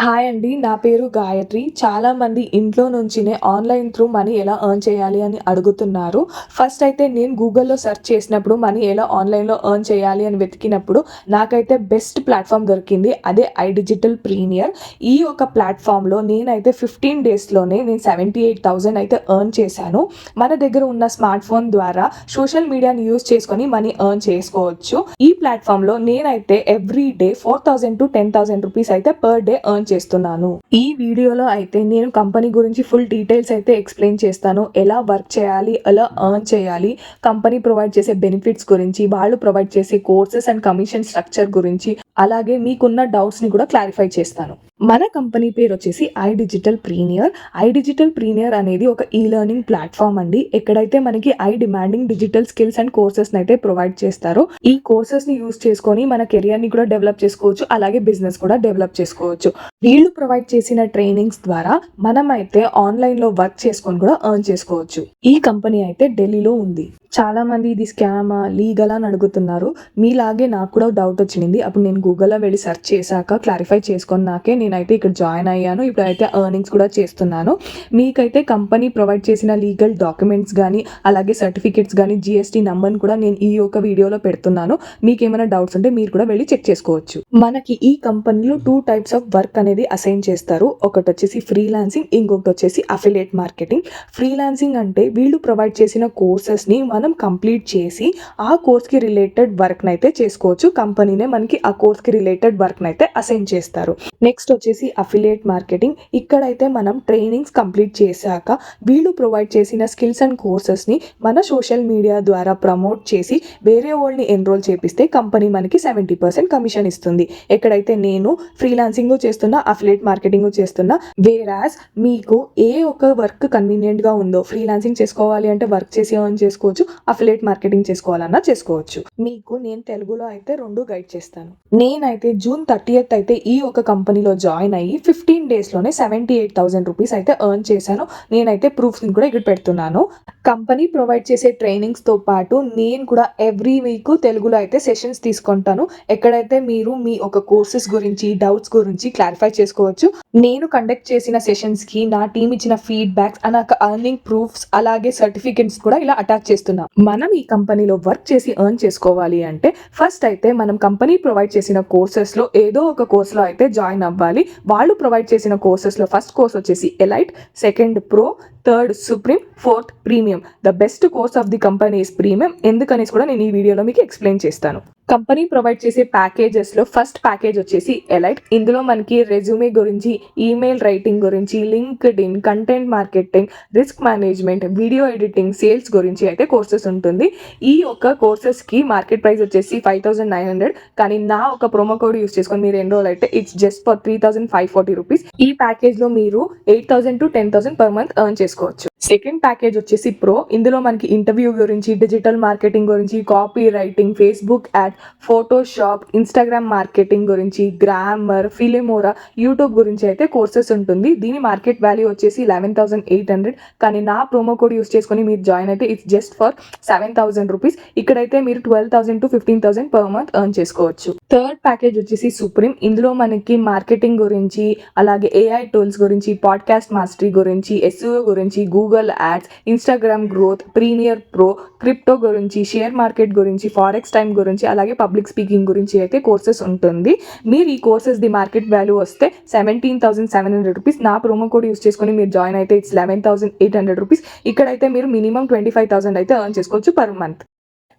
Hi అండి. నా పేరు గాయత్రి. చాలామంది ఇంట్లో నుంచినే ఆన్‌లైన్ త్రూ మనీ ఎలా ఎర్న్ చేయాలి అని అడుగుతున్నారు. ఫస్ట్ అయితే నేను గూగుల్‌లో సెర్చ్ చేసినప్పుడు మనీ ఎలా ఆన్‌లైన్‌లో ఎర్న్ చేయాలి అని వెతికినప్పుడు నాకైతే బెస్ట్ ప్లాట్‌ఫామ్ దొరికింది. అదే ఐడిజిటల్ ప్రీమియర్. ఈ ఒక ప్లాట్‌ఫామ్‌లో నేనైతే 15 డేస్‌లోనే నేను 78,000 అయితే ఎర్న్ చేశాను. మన దగ్గర ఉన్న స్మార్ట్ ఫోన్ ద్వారా సోషల్ మీడియాని యూజ్ చేసుకొని మనీ ఎర్న్ చేసుకోవచ్చు. ఈ ప్లాట్‌ఫామ్‌లో నేనైతే ఎవ్రీ డే 4,000 టు 10,000 రూపీస్ అయితే పర్ డే ఎర్న్ చేస్తున్నాను. ఈ వీడియోలో అయితే నేను కంపెనీ గురించి ఫుల్ డీటెయిల్స్ అయితే ఎక్స్ప్లెయిన్ చేస్తాను. ఎలా వర్క్ చేయాలి, ఎలా ఎర్న్ చేయాలి, కంపెనీ ప్రొవైడ్ చేసే బెనిఫిట్స్ గురించి, వాళ్ళు ప్రొవైడ్ చేసే కోర్సెస్ అండ్ కమిషన్ స్ట్రక్చర్ గురించి, అలాగే మీకున్న డౌట్స్ ని కూడా క్లారిఫై చేస్తాను. మన కంపెనీ పేరు వచ్చేసి ఐడిజిటల్ ప్రీమియర్. ఐడిజిటల్ ప్రీమియర్ అనేది ఒక ఈ లెర్నింగ్ ప్లాట్ఫామ్ అండి. ఎక్కడైతే మనకి demanding digital skills and courses అయితే ప్రొవైడ్ చేస్తారో ఈ కోర్సెస్ ని యూజ్ చేసుకొని మన కెరియర్ ని కూడా డెవలప్ చేసుకోవచ్చు, అలాగే బిజినెస్ కూడా డెవలప్ చేసుకోవచ్చు. వీళ్ళు ప్రొవైడ్ చేసిన ట్రైనింగ్స్ ద్వారా మనం అయితే ఆన్లైన్ లో వర్క్ చేసుకొని కూడా ఎర్న్ చేసుకోవచ్చు. ఈ కంపెనీ అయితే ఢిల్లీలో ఉంది. చాలా మంది ఇది స్కామా, లీగల్ అని అడుగుతున్నారు. మీలాగే నాకు కూడా డౌట్ వచ్చింది. అప్పుడు నేను గూగుల్లో వెళ్ళి సెర్చ్ చేశాక క్లారిఫై చేసుకున్నాకే నేనైతే ఇక్కడ జాయిన్ అయ్యాను. ఇప్పుడైతే ఎర్నింగ్స్ కూడా చేస్తున్నాను. మీకైతే కంపెనీ ప్రొవైడ్ చేసిన లీగల్ డాక్యుమెంట్స్ కానీ, అలాగే సర్టిఫికేట్స్ కానీ, జిఎస్టీ నంబర్ని కూడా నేను ఈ యొక్క వీడియోలో పెడుతున్నాను. మీకు ఏమైనా డౌట్స్ ఉంటే మీరు కూడా వెళ్ళి చెక్ చేసుకోవచ్చు. మనకి ఈ కంపెనీలో 2 టైప్స్ ఆఫ్ వర్క్ అనేది అసైన్ చేస్తారు. ఒకటి వచ్చేసి ఫ్రీలాన్సింగ్, ఇంకొకటి వచ్చేసి అఫిలియేట్ మార్కెటింగ్. ఫ్రీలాన్సింగ్ అంటే వీళ్ళు ప్రొవైడ్ చేసిన కోర్సెస్ని మనం కంప్లీట్ చేసి ఆ కోర్స్కి రిలేటెడ్ వర్క్ అయితే చేసుకోవచ్చు. కంపెనీనే మనకి ఆ కోర్స్కి రిలేటెడ్ వర్క్ అయితే అసైన్ చేస్తారు. నెక్స్ట్ వచ్చేసి అఫిలియేట్ మార్కెటింగ్. ఇక్కడైతే మనం ట్రైనింగ్స్ కంప్లీట్ చేశాక వీళ్ళు ప్రొవైడ్ చేసిన స్కిల్స్ అండ్ కోర్సెస్ని మన సోషల్ మీడియా ద్వారా ప్రమోట్ చేసి వేరే వాళ్ళని ఎన్రోల్ చేపిస్తే కంపెనీ మనకి 70% కమిషన్ ఇస్తుంది. ఎక్కడైతే నేను ఫ్రీలాన్సింగ్ చేస్తున్నా, అఫిలియేట్ మార్కెటింగ్ చేస్తున్నా. వేరాజ్ మీకు ఏ ఒక వర్క్ కన్వీనియంట్ గా ఉందో, ఫ్రీలాన్సింగ్ చేసుకోవాలి అంటే వర్క్ చేసి ఎర్న్ చేసుకోవచ్చు, అఫిలియేట్ మార్కెటింగ్ చేసుకోవాలన్నా చేసుకోవచ్చు. మీకు నేను తెలుగులో అయితే 2 గైడ్ చేస్తాను. నేనైతే జూన్ 30th అయితే ఈ ఒక కంపెనీలో జాయిన్ అయ్యి 15 డేస్లోనే 78,000 రూపీస్ అయితే ఎర్న్ చేశాను. నేనైతే ప్రూఫ్స్ కూడా ఇక్కడ పెడుతున్నాను. కంపెనీ ప్రొవైడ్ చేసే ట్రైనింగ్స్ తో పాటు నేను కూడా ఎవ్రీ వీక్ తెలుగులో అయితే సెషన్స్ తీసుకుంటాను. ఎక్కడైతే మీరు మీ ఒక కోర్సెస్ గురించి, డౌట్స్ గురించి క్లారిఫై చేసుకోవచ్చు. నేను కండక్ట్ చేసిన సెషన్స్ కి నా టీమ్ ఇచ్చిన ఫీడ్బ్యాక్స్, నాకు ఎర్నింగ్ ప్రూఫ్స్, అలాగే సర్టిఫికెట్స్ కూడా ఇలా అటాచ్ చేస్తున్నాం. మనం ఈ కంపెనీలో వర్క్ చేసి ఎర్న్ చేసుకోవాలి అంటే ఫస్ట్ అయితే మనం కంపెనీ ప్రొవైడ్ చేసిన కోర్సెస్ లో ఏదో ఒక కోర్స్ లో అయితే జాయిన్ అవ్వాలి. వాళ్ళు ప్రొవైడ్ చేసిన కోర్సెస్ లో ఫస్ట్ కోర్స్ వచ్చేసి elite, second pro, third supreme, fourth premium. The best course of the company is premium. ఎందుకనేసి కూడా నేను ఈ వీడియోలో మీకు ఎక్స్ప్లెయిన్ చేస్తాను. కంపెనీ ప్రొవైడ్ చేసే ప్యాకేజెస్ లో ఫస్ట్ ప్యాకేజ్ వచ్చేసి ఎలైట్. ఇందులో మనకి రెజ్యూమే గురించి, ఈమెయిల్ రైటింగ్ గురించి, LinkedIn, content marketing, risk management, video editing, sales గురించి అయితే కోర్సెస్ ఉంటుంది. ఈ ఒక కోర్సెస్ కి మార్కెట్ ప్రైస్ వచ్చేసి 5,900. కానీ నా ఒక ప్రోమో కోడ్ యూస్ చేసుకొని మీరు ఎన్రోల్ అయితే ఇట్స్ జస్ట్ ఫర్ 3,540 రూపీస్. ఈ ప్యాకేజ్ లో మీరు 8,000 టు 10,000 పర్ మంత్ ఎర్న్ చేసుకోవచ్చు. సెకండ్ ప్యాకేజ్ వచ్చేసి ప్రో. ఇందులో మనకి ఇంటర్వ్యూ గురించి, డిజిటల్ మార్కెటింగ్ గురించి, copy writing, Facebook add, Photoshop, Instagram marketing గురించి, గ్రామర్, ఫిలిమోరా, యూట్యూబ్ గురించి అయితే కోర్సెస్ ఉంటుంది. దీని మార్కెట్ వాల్యూ వచ్చేసి 11,800. కానీ నా ప్రోమో కోడ్ యూస్ చేసుకుని మీరు జాయిన్ అయితే ఇట్స్ జస్ట్ ఫర్ 7,000 రూపీస్. ఇక్కడైతే మీరు 12,000 టు 15,000 పర్ మంత్ ఎర్న్ చేసుకోవచ్చు. థర్డ్ ప్యాకేజ్ వచ్చేసి సుప్రీం. ఇందులో మనకి మార్కెటింగ్ గురించి, అలాగే ఏఐ టూల్స్ గురించి, పాడ్కాస్ట్ మాస్టరీ గురించి, ఎస్ఈఓ గురించి, Google ads, Instagram growth, Premiere Pro, crypto గురించి, షేర్ మార్కెట్ గురించి, ఫారెక్స్ టైమ్ గురించి, అలాగే పబ్లిక్ స్పీకింగ్ గురించి అయితే కోర్సెస్ ఉంటుంది. మీరు ఈ కోర్సెస్ ది మార్కెట్ వాల్యూ వస్తే 17,700 రూపీస్. నా ప్రోమో కోడ్ యూస్ చేసుకుని మీరు జాయిన్ అయితే ఇట్స్ 11,800 రూపీస్. ఇక్కడైతే మీరు మినిమం 25,000 అయితే ఎర్న్ చేసుకోవచ్చు పర్ మంత్.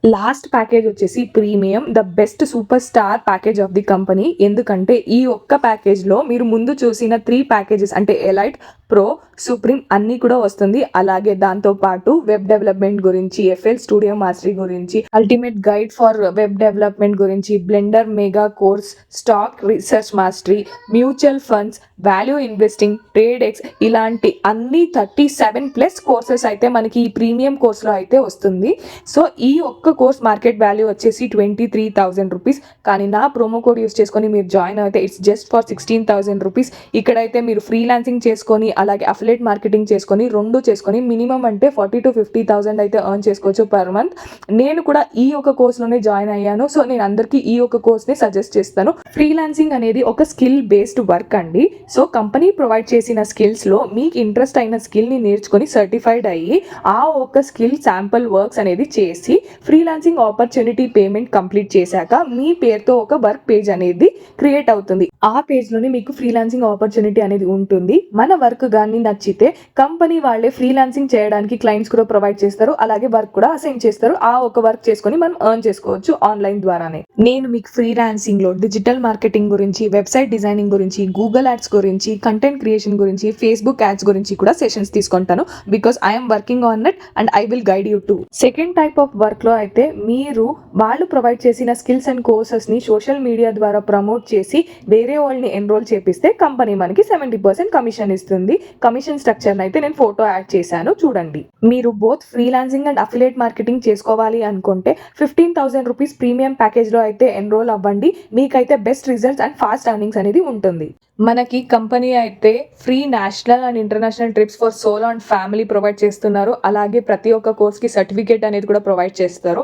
లాస్ట్ ప్యాకేజ్ వచ్చేసి premium, the best super star package of the company. ఎందుకంటే ఈ ఒక్క ప్యాకేజ్లో మీరు ముందు చూసిన 3 ప్యాకేజెస్ అంటే ఎలైట్, ప్రో, సుప్రీం అన్నీ కూడా వస్తుంది. అలాగే దాంతో పాటు వెబ్ డెవలప్మెంట్ గురించి, ఎఫ్ఎల్ స్టూడియో మాస్టరీ గురించి, ultimate guide for web development గురించి, blender mega course, stock research mastery, mutual funds, value investing, trade X, ఇలాంటి అన్ని 37+ కోర్సెస్ అయితే మనకి ఈ ప్రీమియం కోర్స్లో అయితే వస్తుంది. సో ఈ ఒక్క ఒక్క కోర్స్ మార్కెట్ వాల్యూ వచ్చేసి 23,000 రూపీస్. కానీ నా ప్రోమో కోడ్ యూస్ చేసుకొని మీరు జాయిన్ అయితే ఇట్స్ జస్ట్ ఫర్ 16,000 రూపీస్. ఇక్కడైతే మీరు ఫ్రీలాన్సింగ్ చేసుకొని అలాగే అఫిలియేట్ మార్కెటింగ్ చేసుకొని రెండు చేసుకొని మినిమం అంటే 40,000 to 50,000 అయితే ఎర్న్ చేసుకోవచ్చు పర్ మంత్. నేను కూడా ఈ ఒక కోర్స్లోనే జాయిన్ అయ్యాను. సో నేను అందరికీ ఈ ఒక కోర్స్ని సజెస్ట్ చేస్తాను. ఫ్రీలాన్సింగ్ అనేది ఒక స్కిల్ బేస్డ్ వర్క్ అండి. సో కంపెనీ ప్రొవైడ్ చేసిన స్కిల్స్లో మీకు ఇంట్రెస్ట్ అయిన స్కిల్ని నేర్చుకొని సర్టిఫైడ్ అయ్యి ఆ ఒక స్కిల్ శాంపుల్ వర్క్స్ అనేది చేసి ఫ్రీలాన్సింగ్ ఆపర్చునిటీ పేమెంట్ కంప్లీట్ చేశాక మీ పేరుతో ఒక వర్క్ పేజ్ అనేది క్రియేట్ అవుతుంది. ఆ పేజ్లోనే మీకు ఫ్రీలాన్సింగ్ ఆపర్చునిటీ అనేది ఉంటుంది. మన వర్క్ కానీ నచ్చితే కంపెనీ వాళ్ళే ఫ్రీలాన్సింగ్ చేయడానికి క్లయింట్స్ కూడా ప్రొవైడ్ చేస్తారు, అలాగే వర్క్ కూడా అసైన్ చేస్తారు. ఆ ఒక వర్క్ చేసుకొని మనం ఎర్న్ చేసుకోవచ్చు ఆన్లైన్ ద్వారానే. నేను మీకు ఫ్రీలాన్సింగ్ లో డిజిటల్ మార్కెటింగ్ గురించి, వెబ్సైట్ డిజైనింగ్ గురించి, గూగుల్ యాడ్స్ గురించి, కంటెంట్ క్రియేషన్ గురించి, ఫేస్బుక్ యాడ్స్ గురించి కూడా సెషన్స్ తీసుకుంటాను. Because I'm working on it and I will guide you to. Second type of work లో అయితే మీరు వాళ్ళు ప్రొవైడ్ చేసిన స్కిల్స్ అండ్ కోర్సెస్ ని సోషల్ మీడియా ద్వారా ప్రమోట్ చేసి వేరే వాళ్ళని ఎన్రోల్ చేపిస్తే కంపెనీ మనకి 70% కమిషన్ ఇస్తుంది. కమిషన్ స్ట్రక్చర్ అయితే నేను ఫోటో యాడ్ చేశాను, చూడండి. మీరు both freelancing and affiliate marketing చేసుకోవాలి అనుకుంటే 15,000 రూపీస్ ప్రీమియం ప్యాకేజ్ లో అయితే ఎన్రోల్ అవ్వండి. మీకైతే best results and fast earnings అనేది ఉంటుంది. మనకి కంపెనీ అయితే free national and international trips for solo and family provide చేస్తున్నారు. అలాగే ప్రతి ఒక్క కోర్స్కి సర్టిఫికేట్ అనేది కూడా ప్రొవైడ్ చేస్తారు.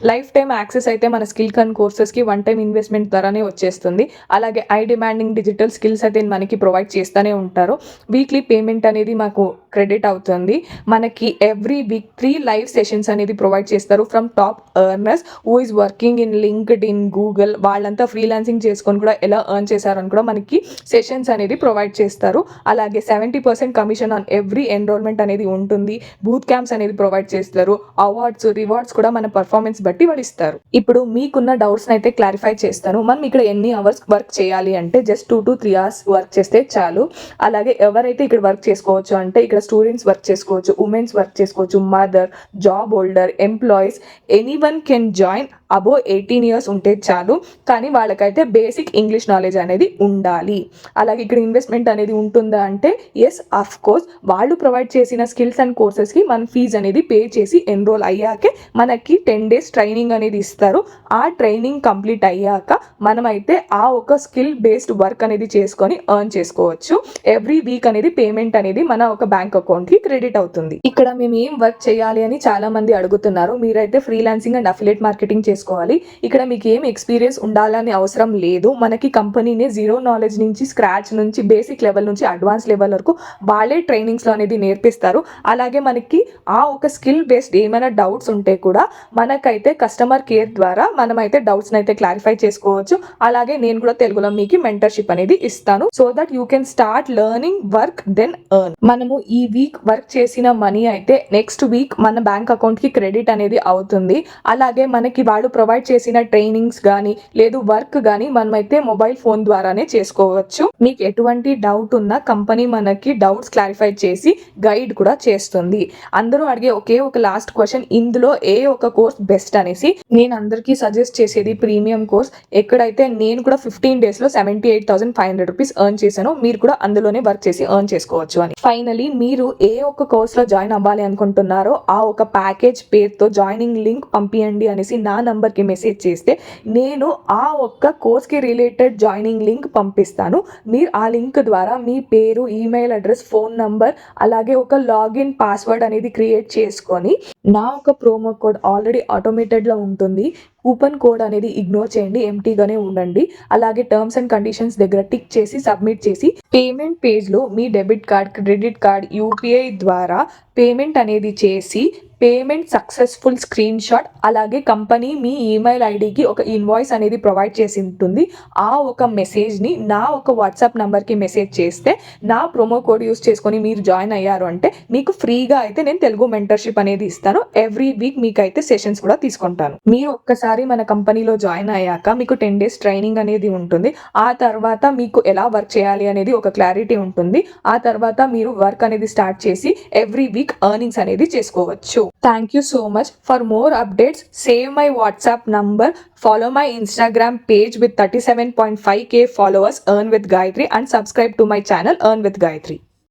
లైఫ్ టైమ్ యాక్సెస్ అయితే మన స్కిల్ అండ్ కోర్సెస్కి వన్ టైం ఇన్వెస్ట్మెంట్ ద్వారానే వచ్చేస్తుంది. అలాగే ఐ డిమాండింగ్ డిజిటల్ స్కిల్స్ అయితే మనకి ప్రొవైడ్ చేస్తూనే ఉంటారు. వీక్లీ పేమెంట్ అనేది మాకు క్రెడిట్ అవుతుంది. మనకి ఎవ్రీ వీక్ 3 లైవ్ సెషన్స్ అనేది ప్రొవైడ్ చేస్తారు from top earners who is working in linked in, Google. వాళ్ళంతా ఫ్రీలాన్సింగ్ చేసుకొని కూడా ఎలా ఎర్న్ చేశారని కూడా మనకి సెషన్స్ అనేది ప్రొవైడ్ చేస్తారు. అలాగే 70% కమిషన్ ఆన్ ఎవ్రీ ఎన్రోల్మెంట్ అనేది ఉంటుంది. బూత్ క్యాంప్స్ అనేది ప్రొవైడ్ చేస్తారు. అవార్డ్స్, రివార్డ్స్ కూడా మన పర్ఫార్మెన్స్ బట్టి వాళ్ళు ఇస్తారు. ఇప్పుడు మీకున్న డౌట్స్ అయితే క్లారిఫై చేస్తాను. మనం ఇక్కడ ఎన్ని అవర్స్ వర్క్ చేయాలి అంటే జస్ట్ 2 to 3 hours వర్క్ చేస్తే చాలు. అలాగే ఎవరైతే ఇక్కడ వర్క్ చేసుకోవచ్చు అంటే ఇక్కడ స్టూడెంట్స్ వర్క్ చేసుకోవచ్చు, ఉమెన్స్ వర్క్ చేసుకోవచ్చు, mother, job holder, employees, anyone can join. Above 18 years ఉంటే చాలు. కానీ వాళ్ళకైతే బేసిక్ ఇంగ్లీష్ నాలెడ్జ్ అనేది ఉండాలి. అలాగే ఇక్కడ ఇన్వెస్ట్మెంట్ అనేది ఉంటుందా అంటే ఎస్, ఆఫ్ కోర్స్. వాళ్ళు ప్రొవైడ్ చేసిన స్కిల్స్ అండ్ కోర్సెస్కి మనం ఫీజ్ అనేది పే చేసి ఎన్రోల్ అయ్యాకే మనకి 10 days ట్రైనింగ్ అనేది ఇస్తారు. ఆ ట్రైనింగ్ కంప్లీట్ అయ్యాక మనమైతే ఆ ఒక స్కిల్ బేస్డ్ వర్క్ అనేది చేసుకొని ఎర్న్ చేసుకోవచ్చు. ఎవ్రీ వీక్ అనేది పేమెంట్ అనేది మన ఒక బ్యాంక్ అకౌంట్కి క్రెడిట్ అవుతుంది. ఇక్కడ మేము ఏం వర్క్ చేయాలి అని చాలా మంది అడుగుతున్నారు. మీరైతే ఫ్రీలాన్సింగ్ అండ్ అఫిలియేట్ మార్కెటింగ్ చేసుకోవాలి. ఇక్కడ మీకు ఏం ఎక్స్పీరియన్స్ ఉండాలని అవసరం లేదు. మనకి కంపెనీనే జీరో నాలెడ్జ్ నుంచి, స్క్రాచ్ నుంచి, బేసిక్ లెవెల్ నుంచి అడ్వాన్స్ లెవెల్ వరకు వాళ్ళే ట్రైనింగ్స్లో అనేది నేర్పిస్తారు. అలాగే మనకి ఆ ఒక స్కిల్ బేస్డ్ ఏమైనా డౌట్స్ ఉంటే కూడా మనకైతే కస్టమర్ కేర్ ద్వారా మనమైతే డౌట్స్ని అయితే క్లారిఫై చేసుకోవచ్చు. అలాగే నేను కూడా తెలుగులో మీకు మెంటర్షిప్ అనేది ఇస్తాను. So that you can start learning work then earn. మనము ఈ వీక్ వర్క్ చేసిన మనీ అయితే నెక్స్ట్ వీక్ మన బ్యాంక్ అకౌంట్కి క్రెడిట్ అనేది అవుతుంది. అలాగే మనకి వాళ్ళు ప్రొవైడ్ చేసిన ట్రైనింగ్స్ కానీ లేదు వర్క్ కానీ మనమైతే మొబైల్ ఫోన్ ద్వారానే చేసుకోవచ్చు. మీకు ఎటువంటి డౌట్ ఉన్నా కంపెనీ మనకి డౌట్స్ క్లారిఫై చేసి గైడ్ కూడా చేస్తుంది. అందరూ అడిగే ఒకే ఒక లాస్ట్ క్వశ్చన్, ఇందులో ఏ ఒక కోర్స్ బెస్ట్ అనేసి. నేను అందరికీ సజెస్ట్ చేసేది ప్రీమియం కోర్స్. ఎక్కడైతే నేను కూడా 15 days లో 78,500 రూపీస్ ఎర్న్ చేశాను. మీరు కూడా అందులోనే వర్క్ చేసి ఎర్న్ చేసుకోవచ్చు అని. ఫైనలీ మీరు ఏ ఒక్క కోర్స్ లో జాయిన్ అవ్వాలి అనుకుంటున్నారో ఆ ఒక ప్యాకేజ్ పేరుతో జాయినింగ్ లింక్ పంపియండి అనేసి నా నంబర్కి మెసేజ్ చేస్తే నేను ఆ ఒక్క కోర్స్కి రిలేటెడ్ జాయినింగ్ లింక్ పంపిస్తాను. మీరు ఆ లింక్ ద్వారా మీ పేరు, ఈమెయిల్ అడ్రస్, ఫోన్ నంబర్, అలాగే ఒక లాగిన్ పాస్వర్డ్ అనేది క్రియేట్ చేసుకొని నా ఒక ప్రోమో కోడ్ ఆల్రెడీ ఆటోమేటెడ్లో ఉంటుంది. కూపన్ కోడ్ అనేది ఇగ్నోర్ చేయండి, ఎంటీగానే ఉండండి. అలాగే టర్మ్స్ అండ్ కండిషన్స్ దగ్గర టిక్ చేసి సబ్మిట్ చేసి పేమెంట్ పేజ్లో మీ debit card, credit card, UPI ద్వారా పేమెంట్ అనేది చేసి పేమెంట్ సక్సెస్ఫుల్ స్క్రీన్ షాట్, అలాగే కంపెనీ మీ ఈమెయిల్ ఐడికి ఒక ఇన్వాయిస్ అనేది ప్రొవైడ్ చేసి ఉంటుంది. ఆ ఒక మెసేజ్ని నా ఒక వాట్సాప్ నెంబర్కి మెసేజ్ చేస్తే నా ప్రోమో కోడ్ యూస్ చేసుకొని మీరు జాయిన్ అయ్యారు అంటే మీకు ఫ్రీగా అయితే నేను తెలుగు మెంటర్షిప్ అనేది ఇస్తాను. ఎవ్రీ వీక్ మీకు అయితే సెషన్స్ కూడా తీసుకుంటాను. మీరు ఒక్కసారి మన కంపెనీలో జాయిన్ అయ్యాక మీకు 10 days ట్రైనింగ్ అనేది ఉంటుంది. ఆ తర్వాత మీకు ఎలా వర్క్ చేయాలి అనేది ఒక క్లారిటీ ఉంటుంది. ఆ తర్వాత మీరు వర్క్ అనేది స్టార్ట్ చేసి ఎవ్రీ వీక్ ఎర్నింగ్స్ అనేది చేసుకోవచ్చు. Thank you so much. For more updates, save my WhatsApp number, follow my Instagram page with 37.5k followers, Earn with Gayatri, and subscribe to my channel Earn with Gayatri.